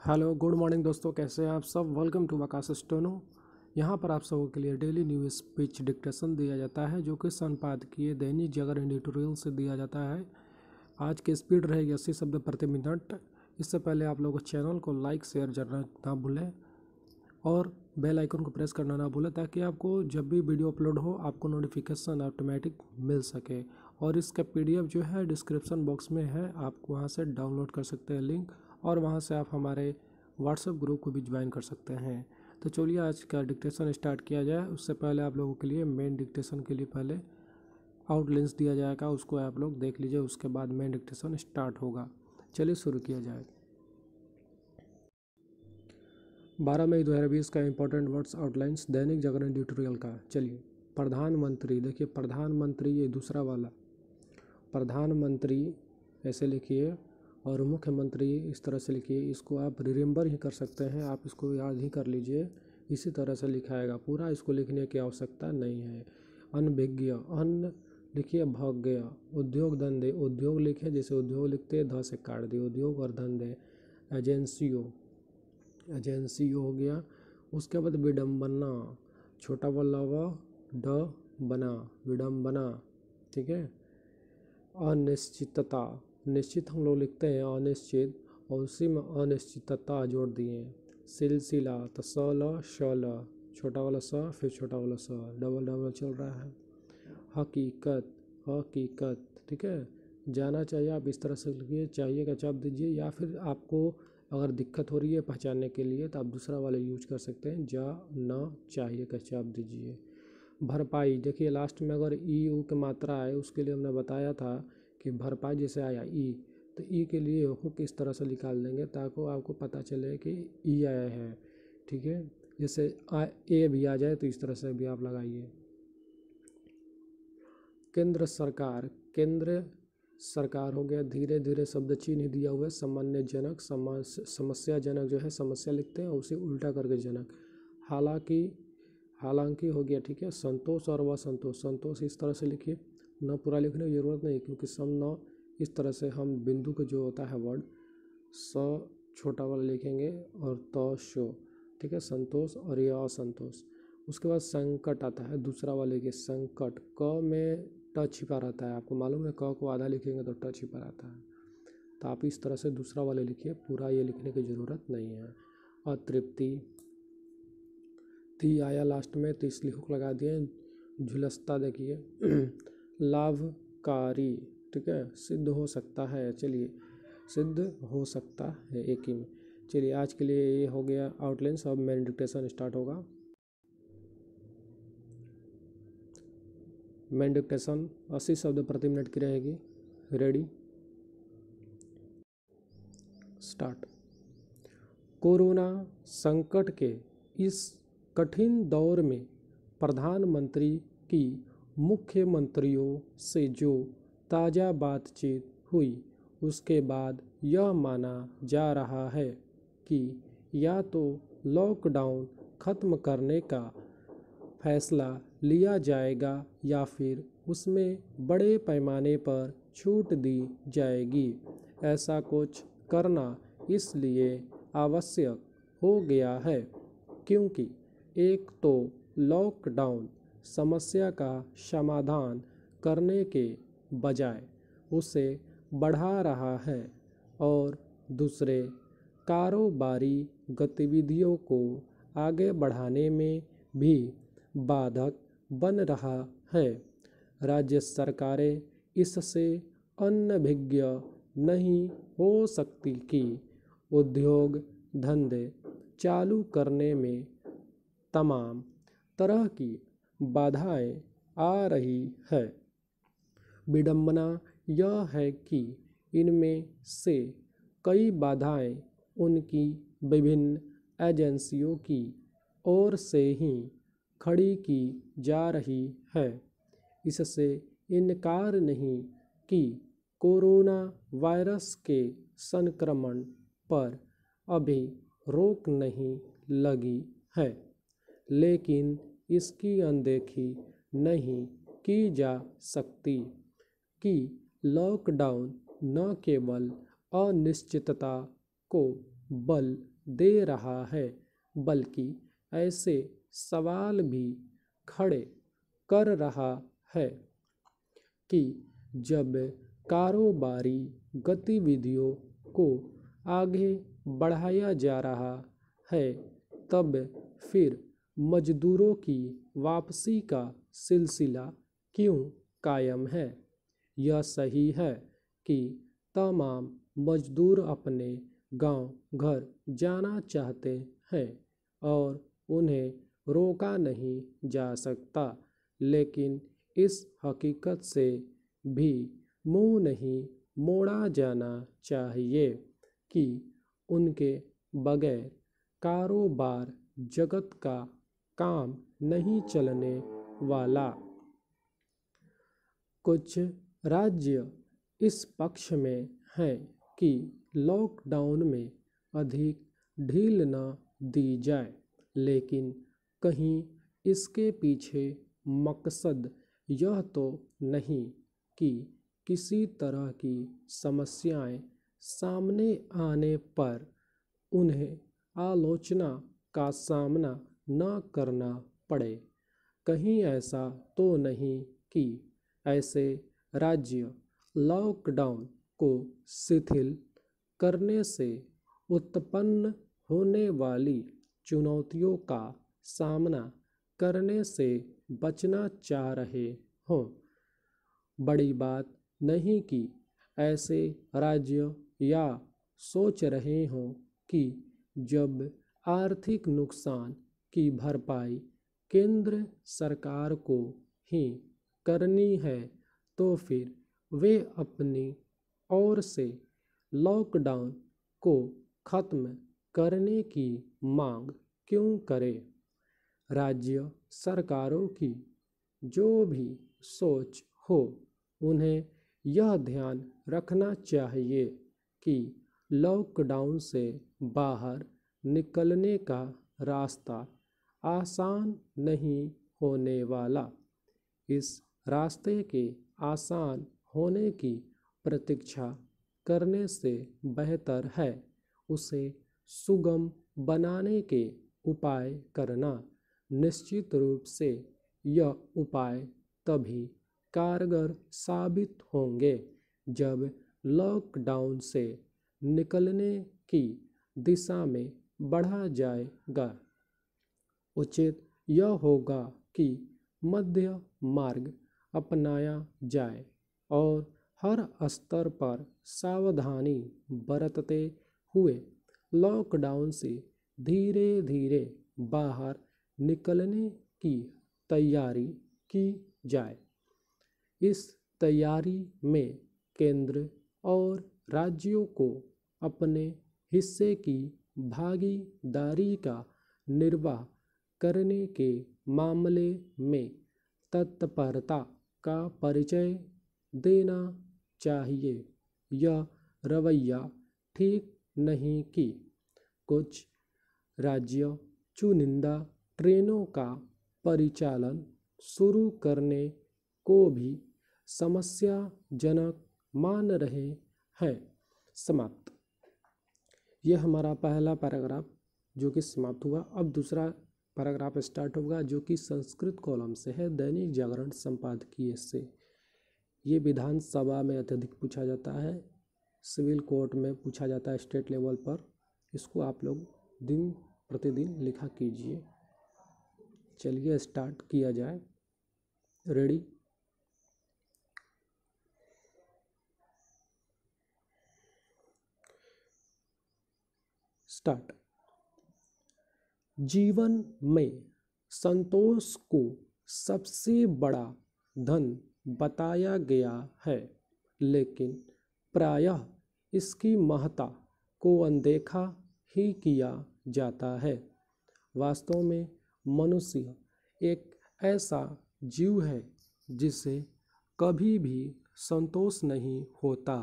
Hello good morning दोस्तों, कैसे हैं आप सब। वेलकम टू वकास स्टोनो। यहाँ पर आप सबों के लिए डेली न्यूज़ स्पीच डिक्टेशन दिया जाता है, जो कि संपादकीय दैनिक जागरण एडिटोरियल से दिया जाता है। आज की स्पीड रहेगी 80 शब्द प्रति मिनट। इससे पहले आप लोग चैनल को लाइक शेयर करना ना भूलें और बेल आइकन को प्रेस करना ना भूलें, ताकि आपको जब भी वीडियो अपलोड हो आपको नोटिफिकेशन ऑटोमेटिक मिल सके। और इसका PDF जो है डिस्क्रिप्शन बॉक्स में है, आप वहाँ से डाउनलोड कर सकते हैं लिंक, और वहाँ से आप हमारे व्हाट्सएप ग्रुप को भी ज्वाइन कर सकते हैं। तो चलिए आज का डिक्टेशन स्टार्ट किया जाए। उससे पहले आप लोगों के लिए मेन डिक्टेशन के लिए पहले आउटलाइंस दिया जाएगा, उसको आप लोग देख लीजिए, उसके बाद मेन डिक्टेशन स्टार्ट होगा। चलिए शुरू किया जाए। 12 मई 2020 का important words outlines Dainik Jagran editorial का। चलिए, प्रधानमंत्री, देखिए प्रधानमंत्री ये दूसरा वाला प्रधानमंत्री ऐसे लिखिए, और मुख्यमंत्री इस तरह से लिखिए। इसको आप रिमेंबर ही कर सकते हैं, आप इसको याद ही कर लीजिए, इसी तरह से लिखाएगा। पूरा इसको लिखने की आवश्यकता नहीं है। अनभिज्ञ, अन्न लिखिए भाग्य। उद्योग धंधे, उद्योग लिखे जैसे उद्योग लिखते ध से काट दिए, उद्योग और धंधे। एजेंसियों, एजेंसियों हो गया। उसके बाद विडम्बना, छोटा वाला व ड बना, विडम्बना, ठीक है। अनिश्चितता, निश्चित हम लोग लिखते हैं अनिश्चित, और उसी में अनिश्चितता जोड़ दिए। सिलसिला, तो स ल श ल, छोटा वाला स फिर छोटा वाला स, डबल डबल चल रहा है। हकीकत, हकीकत, ठीक है। जाना चाहिए, आप इस तरह से लिखिए, चाहिए का चाप दीजिए, या फिर आपको अगर दिक्कत हो रही है पहचानने के लिए तो आप दूसरा वाला यूज कर सकते हैं, जा न चाहिए का चाप दीजिए। भरपाई, देखिए लास्ट में अगर ई यू की मात्रा है, उसके लिए हमने बताया था कि भरपाई जैसे आया ई, तो ई के लिए हो किस तरह से निकाल देंगे ताकि आपको पता चले कि ई आया है, ठीक है। जैसे ए भी आ जाए तो इस तरह से भी आप लगाइए। केंद्र सरकार, केंद्र सरकार हो गया। धीरे धीरे शब्द चिन्ह दिया हुआ है। सामान्यजनक, समस्याजनक जो है समस्या लिखते हैं, और उसे उल्टा करके जनक। हालांकि, हालांकि हो गया, ठीक है। संतोष और असंतोष, संतोष इस तरह से लिखिए, न पूरा लिखने की ज़रूरत नहीं, क्योंकि सम न इस तरह से हम बिंदु का जो होता है वर्ड स छोटा वाला लिखेंगे और त शो, ठीक है। संतोष और यह असंतोष। उसके बाद संकट आता है, दूसरा वाला लिखिए संकट। क में ट छिपा रहता है, आपको मालूम है, क को आधा लिखेंगे तो ट छिपा रहता है, तो आप इस तरह से दूसरा वाले लिखिए, पूरा ये लिखने की ज़रूरत नहीं है। अतृप्ति, ती आया लास्ट में तो इसलिए हुक लगा दिए। झुलसता देखिए। लाभकारी, ठीक है, सिद्ध हो सकता है, चलिए सिद्ध हो सकता है एक ही में। चलिए आज के लिए ये हो गया आउटलाइंस। अब मेन डिक्टेशन स्टार्ट होगा। मेन डिक्टेशन 80 शब्द प्रति मिनट की रहेगी। Ready, start. कोरोना संकट के इस कठिन दौर में प्रधानमंत्री की मुख्यमंत्रियों से जो ताज़ा बातचीत हुई, उसके बाद यह माना जा रहा है कि या तो लॉकडाउन ख़त्म करने का फैसला लिया जाएगा या फिर उसमें बड़े पैमाने पर छूट दी जाएगी। ऐसा कुछ करना इसलिए आवश्यक हो गया है क्योंकि एक तो लॉकडाउन समस्या का समाधान करने के बजाय उसे बढ़ा रहा है, और दूसरे कारोबारी गतिविधियों को आगे बढ़ाने में भी बाधक बन रहा है। राज्य सरकारें इससे अनभिज्ञ नहीं हो सकती कि उद्योग धंधे चालू करने में तमाम तरह की बाधाएं आ रही है। विडंबना यह है कि इनमें से कई बाधाएं उनकी विभिन्न एजेंसियों की ओर से ही खड़ी की जा रही है। इससे इनकार नहीं कि कोरोना वायरस के संक्रमण पर अभी रोक नहीं लगी है, लेकिन इसकी अनदेखी नहीं की जा सकती कि लॉकडाउन न केवल अनिश्चितता को बल दे रहा है, बल्कि ऐसे सवाल भी खड़े कर रहा है कि जब कारोबारी गतिविधियों को आगे बढ़ाया जा रहा है, तब फिर मजदूरों की वापसी का सिलसिला क्यों कायम है। यह सही है कि तमाम मजदूर अपने गांव घर जाना चाहते हैं और उन्हें रोका नहीं जा सकता, लेकिन इस हकीकत से भी मुंह नहीं मोड़ा जाना चाहिए कि उनके बगैर कारोबार जगत का काम नहीं चलने वाला। कुछ राज्य इस पक्ष में हैं कि लॉकडाउन में अधिक ढील न दी जाए, लेकिन कहीं इसके पीछे मकसद यह तो नहीं कि किसी तरह की समस्याएं सामने आने पर उन्हें आलोचना का सामना न करना पड़े। कहीं ऐसा तो नहीं कि ऐसे राज्य लॉकडाउन को शिथिल करने से उत्पन्न होने वाली चुनौतियों का सामना करने से बचना चाह रहे हों। बड़ी बात नहीं कि ऐसे राज्य या सोच रहे हों कि जब आर्थिक नुकसान की भरपाई केंद्र सरकार को ही करनी है, तो फिर वे अपनी ओर से लॉकडाउन को खत्म करने की मांग क्यों करें। राज्य सरकारों की जो भी सोच हो, उन्हें यह ध्यान रखना चाहिए कि लॉकडाउन से बाहर निकलने का रास्ता आसान नहीं होने वाला। इस रास्ते के आसान होने की प्रतीक्षा करने से बेहतर है उसे सुगम बनाने के उपाय करना। निश्चित रूप से यह उपाय तभी कारगर साबित होंगे जब लॉकडाउन से निकलने की दिशा में बढ़ा जाएगा। उचित यह होगा कि मध्य मार्ग अपनाया जाए और हर स्तर पर सावधानी बरतते हुए लॉकडाउन से धीरे धीरे बाहर निकलने की तैयारी की जाए। इस तैयारी में केंद्र और राज्यों को अपने हिस्से की भागीदारी का निर्वाह करने के मामले में तत्परता का परिचय देना चाहिए। यह रवैया ठीक नहीं कि कुछ राज्य चुनिंदा ट्रेनों का परिचालन शुरू करने को भी समस्याजनक मान रहे हैं। समाप्त। यह हमारा पहला पैराग्राफ जो कि समाप्त हुआ। अब दूसरा पैराग्राफ स्टार्ट होगा जो कि संस्कृत कॉलम से है, दैनिक जागरण संपादकीय से। ये विधानसभा में अत्यधिक पूछा जाता है, सिविल कोर्ट में पूछा जाता है स्टेट लेवल पर। इसको आप लोग दिन प्रतिदिन लिखा कीजिए। चलिए स्टार्ट किया जाए। रेडी। स्टार्ट। जीवन में संतोष को सबसे बड़ा धन बताया गया है, लेकिन प्रायः इसकी महत्ता को अनदेखा ही किया जाता है। वास्तव में मनुष्य एक ऐसा जीव है जिसे कभी भी संतोष नहीं होता।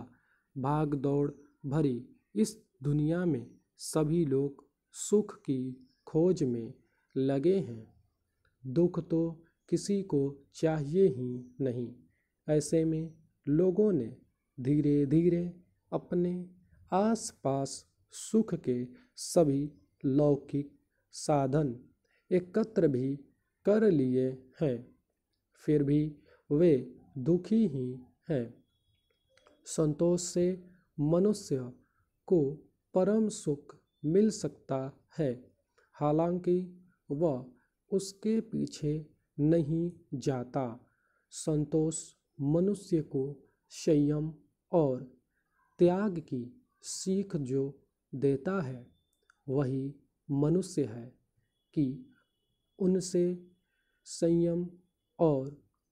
भाग दौड़ भरी इस दुनिया में सभी लोग सुख की खोज में लगे हैं। दुख तो किसी को चाहिए ही नहीं। ऐसे में लोगों ने धीरे धीरे अपने आसपास सुख के सभी लौकिक साधन एकत्र भी कर लिए हैं, फिर भी वे दुखी ही हैं। संतोष से मनुष्य को परम सुख मिल सकता है, हालांकि वह उसके पीछे नहीं जाता। संतोष मनुष्य को संयम और त्याग की सीख जो देता है, वही मनुष्य है कि उनसे संयम और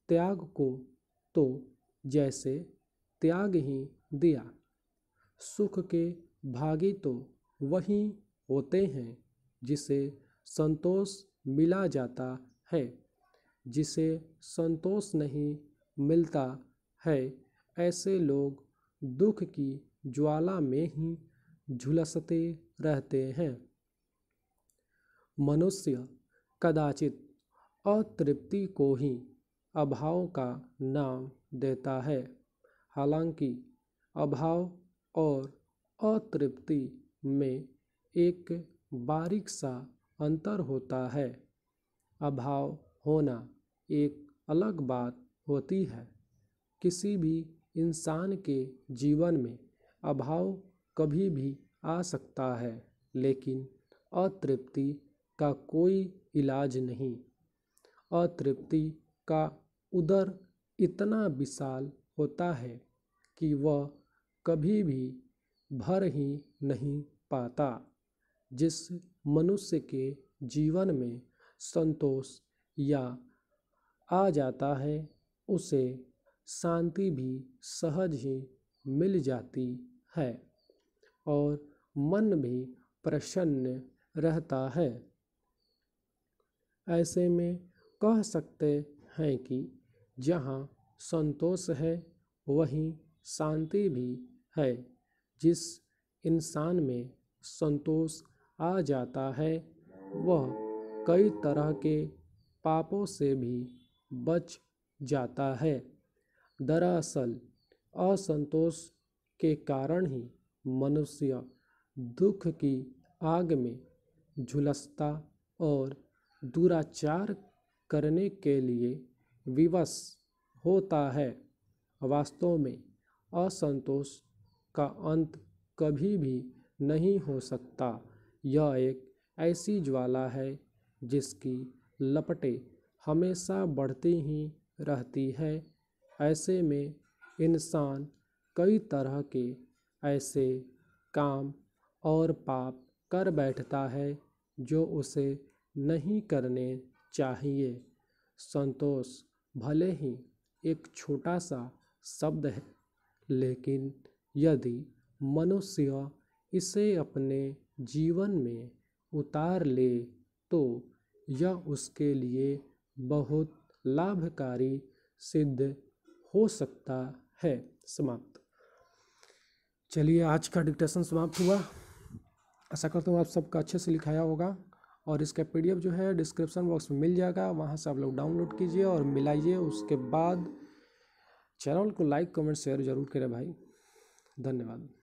त्याग को तो जैसे त्याग ही दिया। सुख के भागी तो वही होते हैं जिसे संतोष मिला जाता है। जिसे संतोष नहीं मिलता है, ऐसे लोग दुख की ज्वाला में ही झुलसते रहते हैं। मनुष्य कदाचित अतृप्ति को ही अभाव का नाम देता है, हालांकि अभाव और अतृप्ति में एक बारीक सा अंतर होता है। अभाव होना एक अलग बात होती है। किसी भी इंसान के जीवन में अभाव कभी भी आ सकता है, लेकिन अतृप्ति का कोई इलाज नहीं। अतृप्ति का उदर इतना विशाल होता है कि वह कभी भी भर ही नहीं पाता। जिस मनुष्य के जीवन में संतोष या आ जाता है, उसे शांति भी सहज ही मिल जाती है और मन भी प्रसन्न रहता है। ऐसे में कह सकते हैं कि जहाँ संतोष है, वहीं शांति भी है। जिस इंसान में संतोष आ जाता है, वह कई तरह के पापों से भी बच जाता है। दरअसल असंतोष के कारण ही मनुष्य दुख की आग में झुलसता और दुराचार करने के लिए विवश होता है। वास्तव में असंतोष का अंत कभी भी नहीं हो सकता। यह एक ऐसी ज्वाला है जिसकी लपटें हमेशा बढ़ती ही रहती है। ऐसे में इंसान कई तरह के ऐसे काम और पाप कर बैठता है जो उसे नहीं करने चाहिए। संतोष भले ही एक छोटा सा शब्द है, लेकिन यदि मनुष्य इसे अपने जीवन में उतार ले तो यह उसके लिए बहुत लाभकारी सिद्ध हो सकता है। समाप्त। चलिए, आज का डिक्टेशन समाप्त हुआ। आशा करता हूँ आप सबका अच्छे से लिखाया होगा और इसका PDF जो है डिस्क्रिप्शन बॉक्स में मिल जाएगा, वहाँ से आप लोग डाउनलोड कीजिए और मिलाइए। उसके बाद चैनल को लाइक कमेंट शेयर जरूर करें भाई। धन्यवाद।